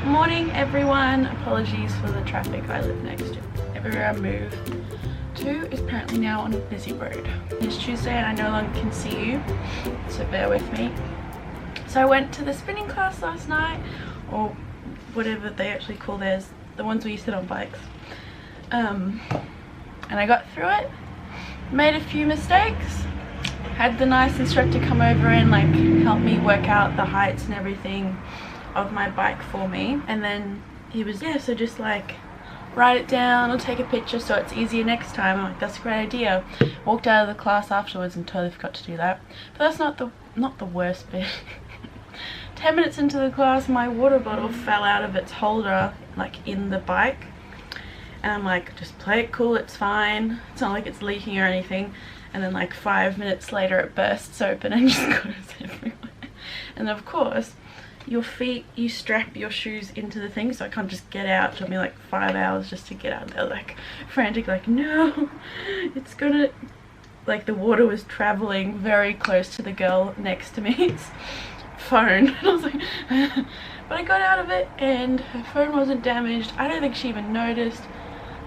morning everyone. Apologies for the traffic. I live next to everywhere I move to is apparently now on a busy road. It's Tuesday and I no longer can see you, so bear with me. So I went to the spinning class last night, or whatever they actually call theirs, the ones where you sit on bikes, and I got through it, made a few mistakes, had the nice instructor come over and like help me work out the heights and everything of my bike for me, and then he was, yeah, so just like write it down or take a picture so it's easier next time. I'm like, that's a great idea. Walked out of the class afterwards and totally forgot to do that, but that's not the worst bit. 10 minutes into the class, my water bottle fell out of its holder like in the bike, and I'm like, just play it cool, it's fine, it's not like it's leaking or anything. And then like 5 minutes later it bursts open and just goes everywhere. And of course your feet, you strap your shoes into the thing, so I can't just get out. It took me like 5 hours just to get out there, like frantic, like no, it's gonna, like the water was traveling very close to the girl next to me's phone. And I was like but I got out of it and her phone wasn't damaged. I don't think she even noticed.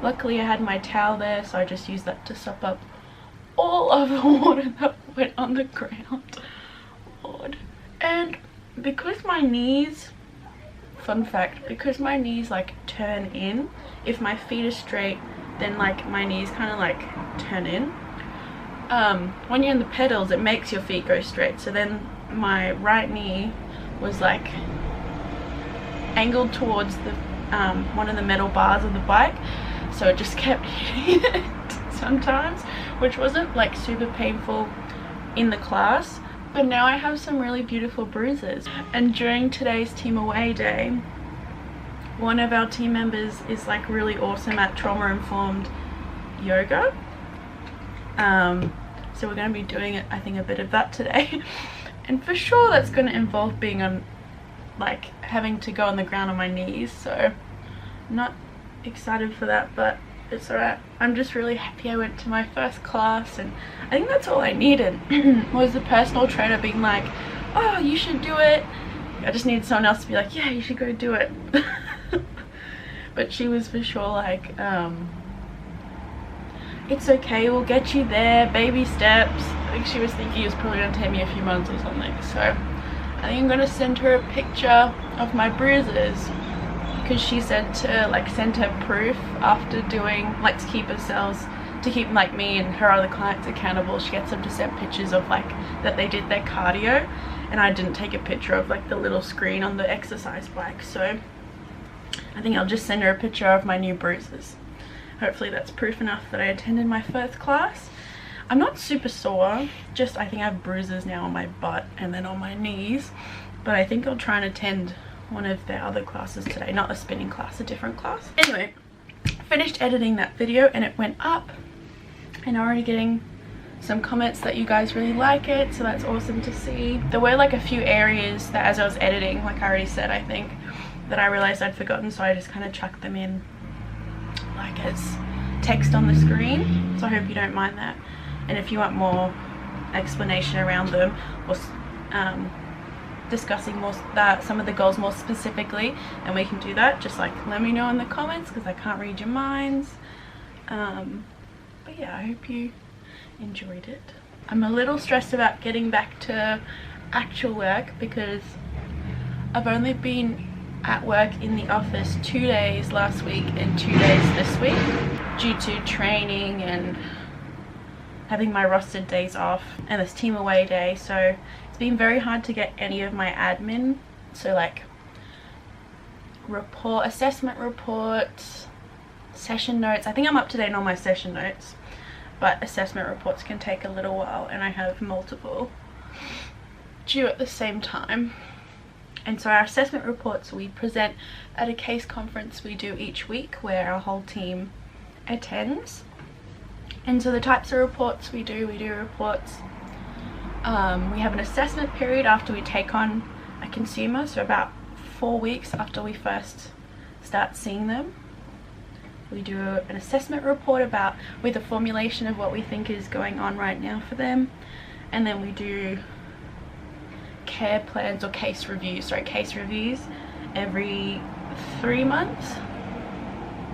Luckily I had my towel there, so I just used that to sop up all of the water that went on the ground. Lord. And because my knees, fun fact, because my knees like turn in, if my feet are straight, then like my knees kind of like turn in. When you're in the pedals, it makes your feet go straight. So then my right knee was like angled towards the one of the metal bars of the bike, so it just kept hitting it sometimes, which wasn't like super painful in the class, but now I have some really beautiful bruises. And during today's team away day, one of our team members is like really awesome at trauma informed yoga, so we're going to be doing it, I think, a bit of that today. And for sure that's going to involve being on, like having to go on the ground on my knees, so I'm not excited for that, but it's alright. I'm just really happy I went to my first class, and I think that's all I needed was the personal trainer being like, oh, you should do it. I just needed someone else to be like, yeah, you should go do it. But she was for sure like, it's okay, we'll get you there, baby steps. I think she was thinking it was probably going to take me a few months or something, so I think I'm going to send her a picture of my bruises, because she said to like send her proof after doing, like to keep ourselves, to keep like me and her other clients accountable. She gets them to send pictures of like that they did their cardio, and I didn't take a picture of like the little screen on the exercise bike, so I think I'll just send her a picture of my new bruises. Hopefully that's proof enough that I attended my first class. I'm not super sore, just I think I have bruises now on my butt and then on my knees, but I think I'll try and attend one of their other classes today, not a spinning class, a different class. Anyway, finished editing that video and it went up, and I'm already getting some comments that you guys really like it, so that's awesome to see. There were like a few areas that as I was editing, like I already said, I think, that I realized I'd forgotten, so I just kind of chucked them in like as text on the screen, so I hope you don't mind that. And if you want more explanation around them, or discussing more some of the goals more specifically, and we can do that, just like let me know in the comments, because I can't read your minds. But yeah, I hope you enjoyed it. I'm a little stressed about getting back to actual work, because I've only been at work in the office 2 days last week and 2 days this week due to training and having my rostered days off and this team away day, so it's been very hard to get any of my admin, so like assessment reports, session notes. I think I'm up to date on my session notes, but assessment reports can take a little while, and I have multiple due at the same time. And so our assessment reports we present at a case conference we do each week where our whole team attends. And so the types of reports we do reports, we have an assessment period after we take on a consumer, so about 4 weeks after we first start seeing them. We do an assessment report with a formulation of what we think is going on right now for them, and then we do care plans or case reviews, every 3 months,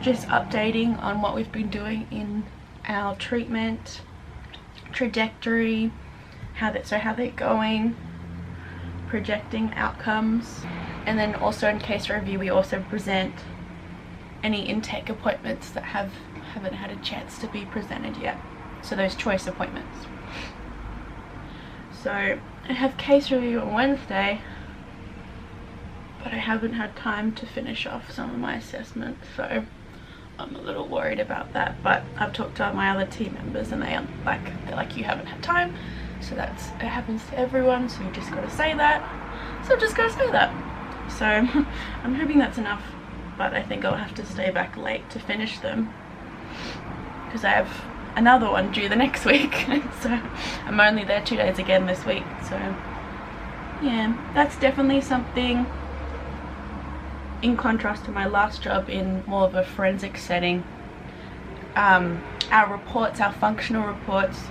just updating on what we've been doing in our treatment trajectory, how they're going, projecting outcomes. And then also in case review we also present any intake appointments that haven't had a chance to be presented yet, so those choice appointments. So I have case review on Wednesday, but I haven't had time to finish off some of my assessments, so I'm a little worried about that. But I've talked to my other team members and they're like, you haven't had time. So it happens to everyone, so you just gotta say that. So I've just gotta say that. So I'm hoping that's enough, but I think I'll have to stay back late to finish them because I have another one due the next week. So I'm only there 2 days again this week. So yeah, that's definitely something in contrast to my last job in more of a forensic setting. Our reports, our functional reports,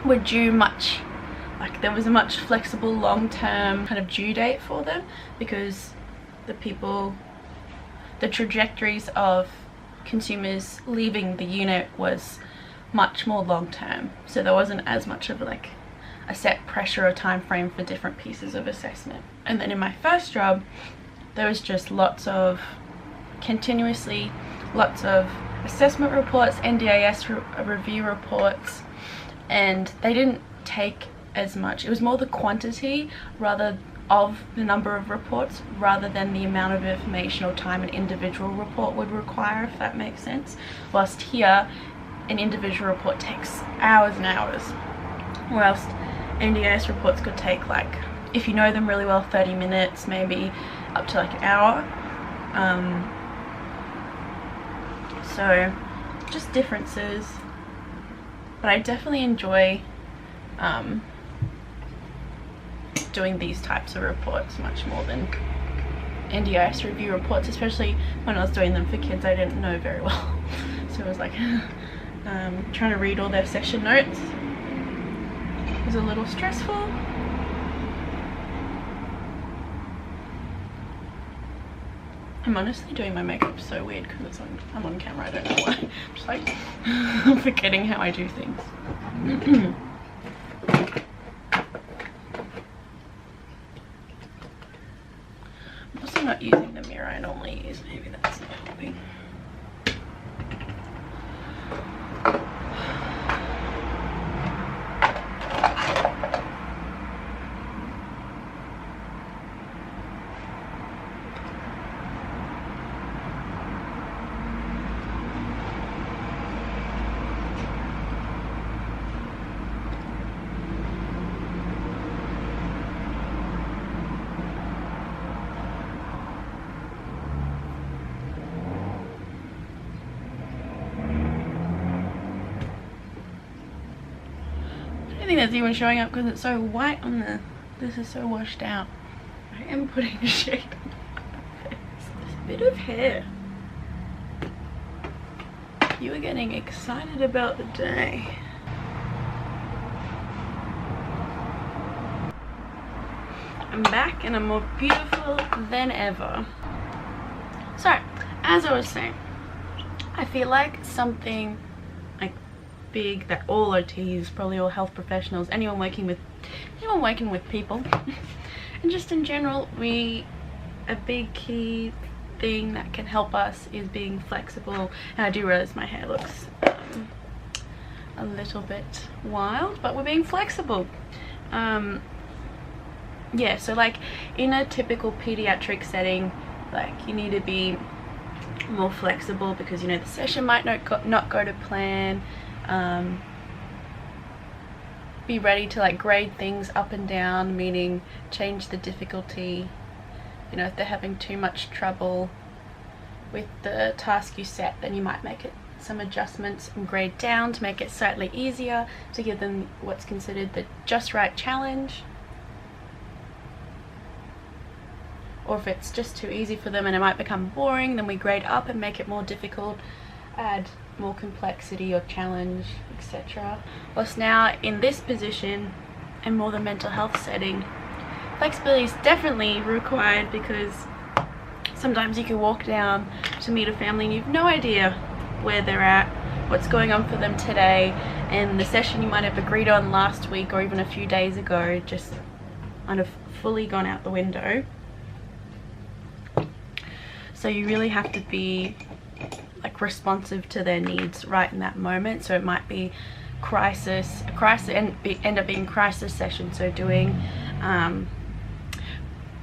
were due much, like there was a much flexible long-term kind of due date for them, because the trajectories of consumers leaving the unit was much more long-term, so there wasn't as much of like a set pressure or time frame for different pieces of assessment. And then in my first job there was just lots of assessment reports, NDIS review reports, and they didn't take as much. It was more the quantity of the number of reports rather than the amount of information or time an individual report would require, if that makes sense. Whilst here, an individual report takes hours and hours, whilst NDIS reports could take, like, if you know them really well, 30 minutes, maybe up to like an hour. So just differences, but I definitely enjoy doing these types of reports much more than NDIS review reports, especially when I was doing them for kids I didn't know very well. So it was like trying to read all their session notes was a little stressful. I'm honestly doing my makeup so weird because I'm on camera. I don't know why. I'm just like forgetting how I do things. I'm also not using the mirror I normally use. Maybe that's not helping. I think that's even showing up because it's so white on this is so washed out. I am putting a shade on my face. There's a bit of hair. You are getting excited about the day. I'm back and I'm more beautiful than ever. So, as I was saying, I feel like something like big that all OTs, probably all health professionals, anyone working with people and just in general, a big key thing that can help us is being flexible. And I do realize my hair looks a little bit wild, but we're being flexible. Yeah, so like in a typical pediatric setting, like you need to be more flexible because, you know, the session might not go to plan. Be ready to like grade things up and down, meaning change the difficulty. You know, if they're having too much trouble with the task you set, then you might make it some adjustments and grade down to make it slightly easier, to give them what's considered the just right challenge. Or if it's just too easy for them and it might become boring, then we grade up and make it more difficult, add more complexity or challenge, etc. Whilst now in this position and more the mental health setting, flexibility is definitely required because Sometimes you can walk down to meet a family and you've no idea where they're at, what's going on for them today, and the session you might have agreed on last week or even a few days ago just kind of fully gone out the window. So you really have to be like responsive to their needs right in that moment. So it might be end up being crisis session, so doing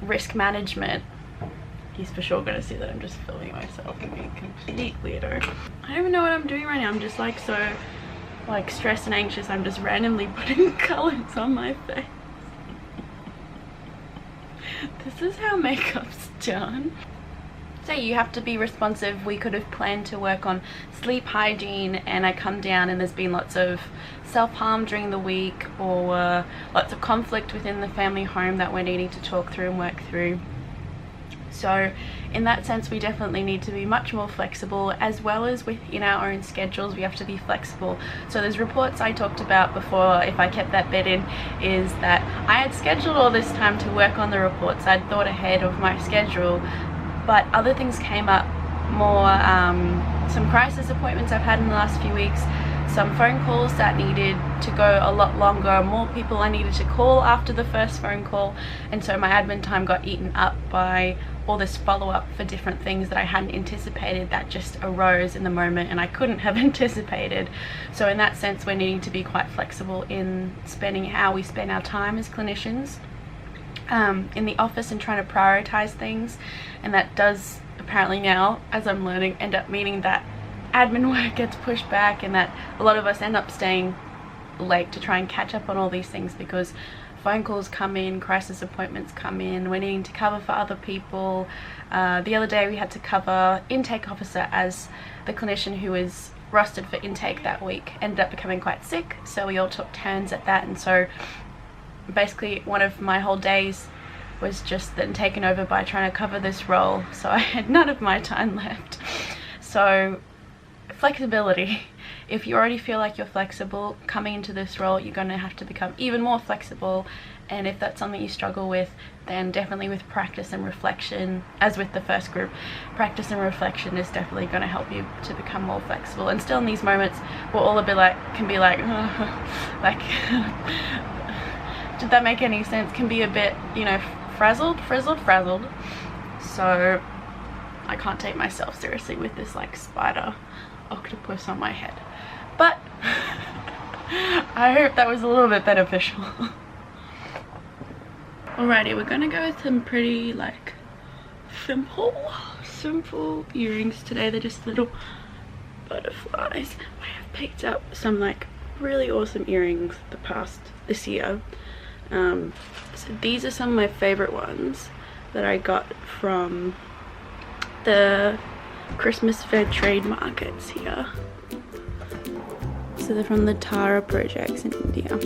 risk management. He's for sure gonna see that I'm just filming myself and being a complete weirdo. I don't even know what I'm doing right now. I'm just like so like stressed and anxious. I'm just randomly putting colors on my face. This is how makeup's done. So you have to be responsive. We could have planned to work on sleep hygiene and I come down and there's been lots of self-harm during the week or lots of conflict within the family home that we're needing to talk through and work through. So in that sense, we definitely need to be much more flexible, as well as within our own schedules. We have to be flexible. So those reports I talked about before, if I kept that bit in, is that I had scheduled all this time to work on the reports. I'd thought ahead of my schedule, but other things came up more, some crisis appointments I've had in the last few weeks, some phone calls that needed to go a lot longer, more people I needed to call after the first phone call, and so my admin time got eaten up by all this follow-up for different things that I hadn't anticipated that just arose in the moment and I couldn't have anticipated. So in that sense, we're needing to be quite flexible in spending how we spend our time as clinicians in the office and trying to prioritize things. And that does apparently now, as I'm learning, end up meaning that admin work gets pushed back and that a lot of us end up staying late to try and catch up on all these things because phone calls come in, crisis appointments come in, we're needing to cover for other people. The other day we had to cover intake officer, as the clinician who was rostered for intake that week ended up becoming quite sick, so we all took turns at that, and so basically one of my whole days was just then taken over by trying to cover this role, so I had none of my time left. So flexibility. If you already feel like you're flexible coming into this role, you're going to have to become even more flexible. And if that's something you struggle with, then definitely with practice and reflection, as with the first group, practice and reflection is definitely going to help you to become more flexible. And still in these moments, we're all a bit like, can be like, like, did that make any sense? Can be a bit, you know, frazzled. So I can't take myself seriously with this like spider octopus on my head, but I hope that was a little bit beneficial. Alrighty, we're gonna go with some pretty like simple earrings today. They're just little butterflies. I have picked up some like really awesome earrings this year. So these are some of my favorite ones that I got from the Christmas fair trade markets here. So they're from the Tara projects in India.